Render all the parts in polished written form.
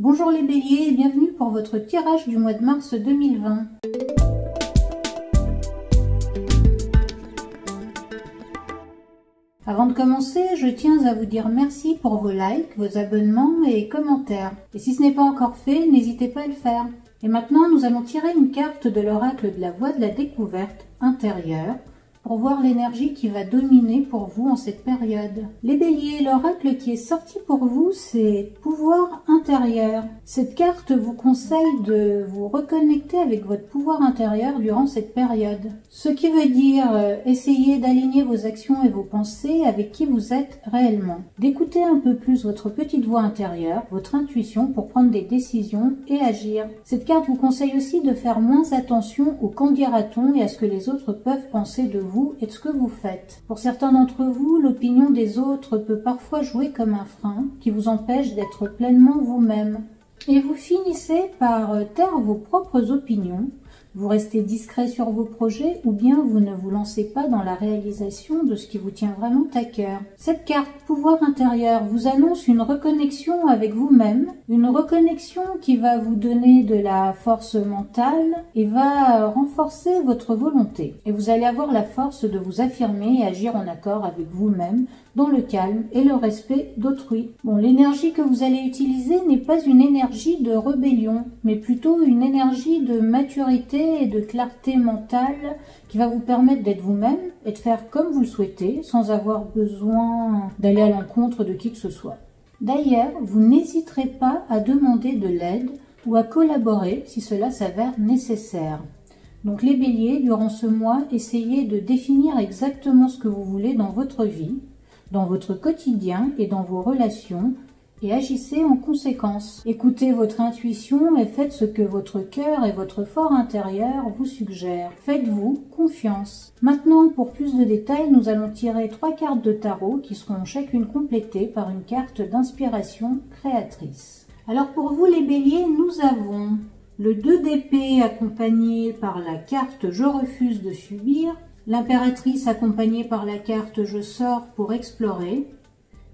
Bonjour les béliers et bienvenue pour votre tirage du mois de mars 2020. Avant de commencer, je tiens à vous dire merci pour vos likes, vos abonnements et commentaires. Et si ce n'est pas encore fait, n'hésitez pas à le faire. Et maintenant, nous allons tirer une carte de l'oracle de la voie de la découverte intérieure pour voir l'énergie qui va dominer pour vous en cette période. Les béliers, l'oracle qui est sorti pour vous, c'est pouvoir intérieur. Cette carte vous conseille de vous reconnecter avec votre pouvoir intérieur durant cette période. Ce qui veut dire essayer d'aligner vos actions et vos pensées avec qui vous êtes réellement. D'écouter un peu plus votre petite voix intérieure, votre intuition pour prendre des décisions et agir. Cette carte vous conseille aussi de faire moins attention au qu'en dira-t-on et à ce que les autres peuvent penser de vous et de ce que vous faites. Pour certains d'entre vous, l'opinion des autres peut parfois jouer comme un frein qui vous empêche d'être pleinement vous-même. Et vous finissez par taire vos propres opinions, vous restez discret sur vos projets ou bien vous ne vous lancez pas dans la réalisation de ce qui vous tient vraiment à cœur. Cette carte pouvoir intérieur vous annonce une reconnexion avec vous-même, une reconnexion qui va vous donner de la force mentale et va renforcer votre volonté. Et vous allez avoir la force de vous affirmer et agir en accord avec vous-même dans le calme et le respect d'autrui. Bon, l'énergie que vous allez utiliser n'est pas une énergie de rébellion, mais plutôt une énergie de maturité et de clarté mentale qui va vous permettre d'être vous-même et de faire comme vous le souhaitez sans avoir besoin d'aller à l'encontre de qui que ce soit. D'ailleurs, vous n'hésiterez pas à demander de l'aide ou à collaborer si cela s'avère nécessaire. Donc les béliers, durant ce mois, essayez de définir exactement ce que vous voulez dans votre vie, dans votre quotidien et dans vos relations, et agissez en conséquence. Écoutez votre intuition et faites ce que votre cœur et votre fort intérieur vous suggèrent. Faites-vous confiance. Maintenant, pour plus de détails, nous allons tirer 3 cartes de tarot qui seront chacune complétées par une carte d'inspiration créatrice. Alors pour vous les béliers, nous avons le 2 d'épée accompagné par la carte « Je refuse de subir », l'impératrice accompagnée par la carte « Je sors pour explorer »,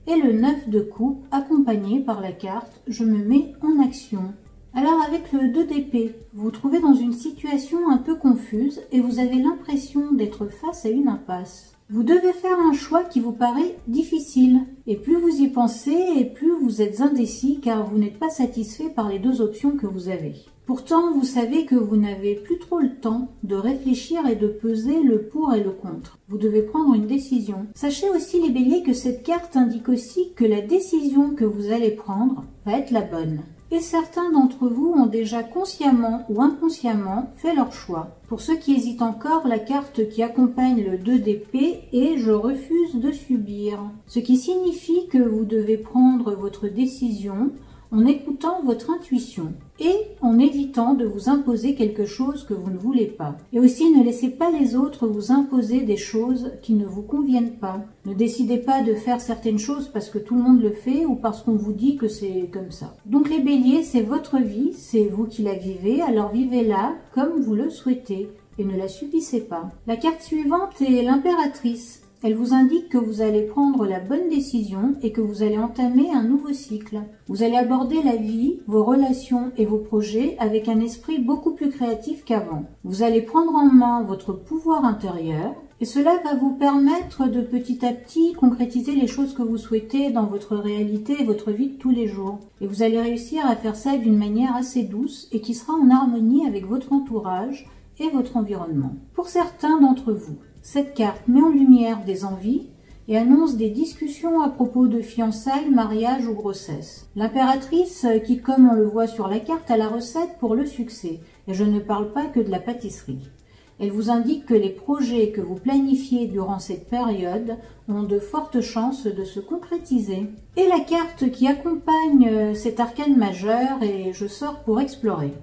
et le 9 de coupe accompagné par la carte « Je me mets en action ». Alors avec le 2 d'épée, vous vous trouvez dans une situation un peu confuse et vous avez l'impression d'être face à une impasse. Vous devez faire un choix qui vous paraît difficile. Et plus vous y pensez et plus vous êtes indécis car vous n'êtes pas satisfait par les 2 options que vous avez. Pourtant, vous savez que vous n'avez plus trop le temps de réfléchir et de peser le pour et le contre. Vous devez prendre une décision. Sachez aussi les béliers que cette carte indique aussi que la décision que vous allez prendre va être la bonne. Et certains d'entre vous ont déjà consciemment ou inconsciemment fait leur choix. Pour ceux qui hésitent encore, la carte qui accompagne le 2 d'épée est « Je refuse de subir », ce qui signifie que vous devez prendre votre décision en écoutant votre intuition et en évitant de vous imposer quelque chose que vous ne voulez pas. Et aussi, ne laissez pas les autres vous imposer des choses qui ne vous conviennent pas. Ne décidez pas de faire certaines choses parce que tout le monde le fait ou parce qu'on vous dit que c'est comme ça. Donc les béliers, c'est votre vie, c'est vous qui la vivez, alors vivez-la comme vous le souhaitez et ne la subissez pas. La carte suivante est l'impératrice. Elle vous indique que vous allez prendre la bonne décision et que vous allez entamer un nouveau cycle. Vous allez aborder la vie, vos relations et vos projets avec un esprit beaucoup plus créatif qu'avant. Vous allez prendre en main votre pouvoir intérieur et cela va vous permettre de petit à petit concrétiser les choses que vous souhaitez dans votre réalité et votre vie de tous les jours. Et vous allez réussir à faire ça d'une manière assez douce et qui sera en harmonie avec votre entourage et votre environnement. Pour certains d'entre vous, cette carte met en lumière des envies et annonce des discussions à propos de fiançailles, mariage ou grossesse. L'impératrice qui, comme on le voit sur la carte, a la recette pour le succès. Et je ne parle pas que de la pâtisserie. Elle vous indique que les projets que vous planifiez durant cette période ont de fortes chances de se concrétiser. Et la carte qui accompagne cet arcane majeur est « Je sors pour explorer ».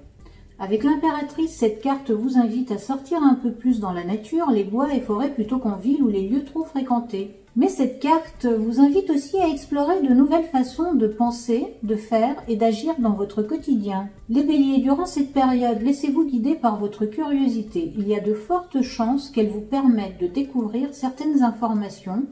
Avec l'impératrice, cette carte vous invite à sortir un peu plus dans la nature, les bois et forêts plutôt qu'en ville ou les lieux trop fréquentés. Mais cette carte vous invite aussi à explorer de nouvelles façons de penser, de faire et d'agir dans votre quotidien. Les béliers, durant cette période, laissez-vous guider par votre curiosité. Il y a de fortes chances qu'elle vous permette de découvrir certaines informations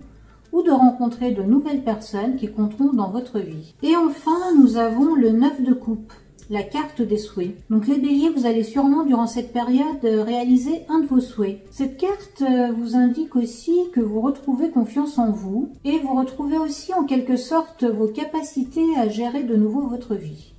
ou de rencontrer de nouvelles personnes qui compteront dans votre vie. Et enfin, nous avons le 9 de coupe, la carte des souhaits. Donc les béliers, vous allez sûrement durant cette période réaliser un de vos souhaits. Cette carte vous indique aussi que vous retrouvez confiance en vous et vous retrouvez aussi en quelque sorte vos capacités à gérer de nouveau votre vie.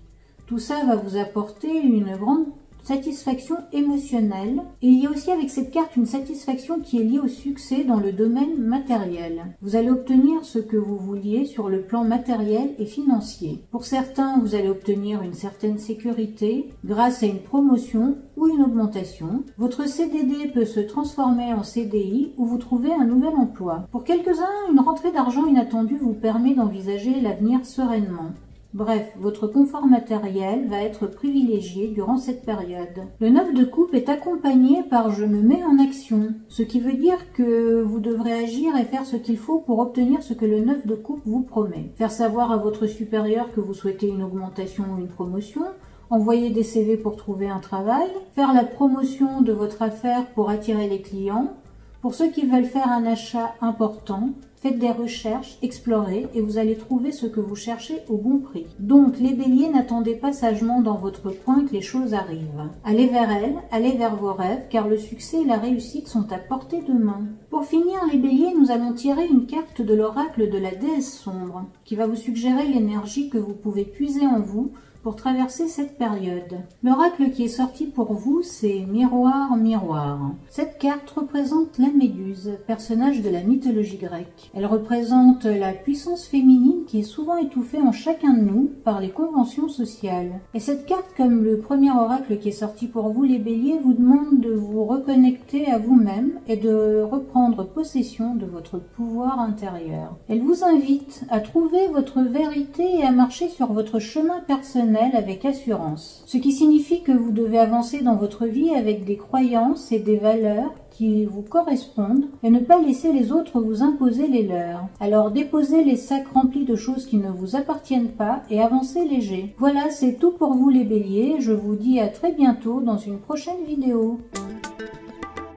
Tout ça va vous apporter une grande satisfaction émotionnelle. Et il y a aussi avec cette carte une satisfaction qui est liée au succès dans le domaine matériel. Vous allez obtenir ce que vous vouliez sur le plan matériel et financier. Pour certains, vous allez obtenir une certaine sécurité grâce à une promotion ou une augmentation. Votre CDD peut se transformer en CDI ou vous trouvez un nouvel emploi. Pour quelques-uns, une rentrée d'argent inattendue vous permet d'envisager l'avenir sereinement. Bref, votre confort matériel va être privilégié durant cette période. Le 9 de coupe est accompagné par « je me mets en action », ce qui veut dire que vous devrez agir et faire ce qu'il faut pour obtenir ce que le 9 de coupe vous promet. Faire savoir à votre supérieur que vous souhaitez une augmentation ou une promotion, envoyer des CV pour trouver un travail, faire la promotion de votre affaire pour attirer les clients. Pour ceux qui veulent faire un achat important, faites des recherches, explorez et vous allez trouver ce que vous cherchez au bon prix. Donc les béliers, n'attendez pas sagement dans votre coin que les choses arrivent. Allez vers elles, allez vers vos rêves, car le succès et la réussite sont à portée de main. Pour finir les béliers, nous allons tirer une carte de l'oracle de la déesse sombre, qui va vous suggérer l'énergie que vous pouvez puiser en vous pour traverser cette période. L'oracle qui est sorti pour vous, c'est Miroir, Miroir. Cette carte représente la Méduse, personnage de la mythologie grecque. Elle représente la puissance féminine qui est souvent étouffée en chacun de nous par les conventions sociales. Et cette carte, comme le premier oracle qui est sorti pour vous, les béliers, vous demande de vous reconnecter à vous-même et de reprendre possession de votre pouvoir intérieur. Elle vous invite à trouver votre vérité et à marcher sur votre chemin personnel avec assurance. Ce qui signifie que vous devez avancer dans votre vie avec des croyances et des valeurs qui vous correspondent et ne pas laisser les autres vous imposer les leurs. Alors déposez les sacs remplis de choses qui ne vous appartiennent pas et avancez léger. Voilà, c'est tout pour vous les béliers. Je vous dis à très bientôt dans une prochaine vidéo.